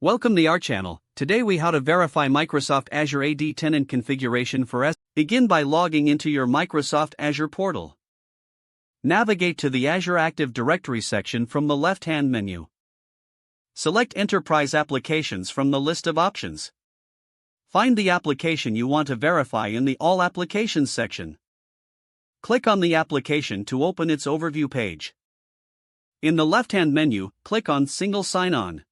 Welcome to our channel. Today we how to verify Microsoft Azure AD tenant configuration for S. Begin by logging into your Microsoft Azure portal. Navigate to the Azure Active Directory section from the left-hand menu. Select Enterprise Applications from the list of options. Find the application you want to verify in the All Applications section. Click on the application to open its overview page. In the left-hand menu, click on Single Sign-On.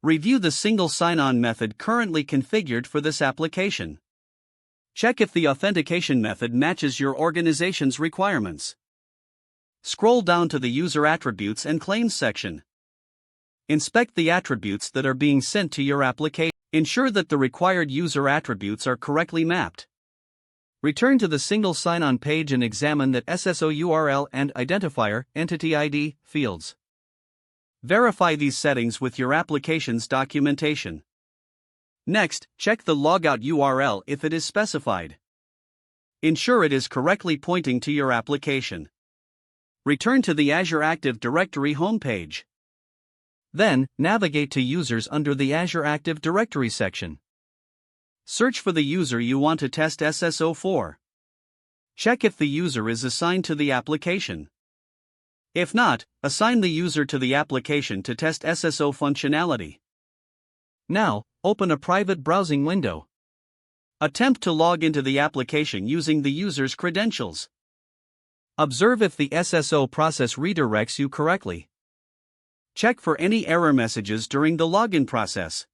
Review the single sign-on method currently configured for this application. Check if the authentication method matches your organization's requirements. Scroll down to the User Attributes and Claims section. Inspect the attributes that are being sent to your application. Ensure that the required user attributes are correctly mapped. Return to the single sign-on page and examine that SSO URL and Identifier Entity ID fields. Verify these settings with your application's documentation. Next, check the logout URL if it is specified. Ensure it is correctly pointing to your application. Return to the Azure Active Directory homepage. Then, navigate to Users under the Azure Active Directory section. Search for the user you want to test SSO for. Check if the user is assigned to the application. If not, assign the user to the application to test SSO functionality. Now, open a private browsing window. Attempt to log into the application using the user's credentials. Observe if the SSO process redirects you correctly. Check for any error messages during the login process.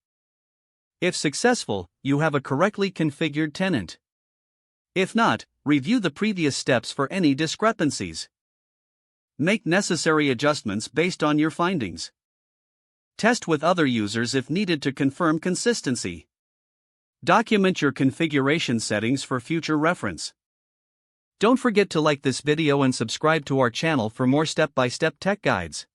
If successful, you have a correctly configured tenant. If not, review the previous steps for any discrepancies. Make necessary adjustments based on your findings. Test with other users if needed to confirm consistency. Document your configuration settings for future reference. Don't forget to like this video and subscribe to our channel for more step-by-step tech guides.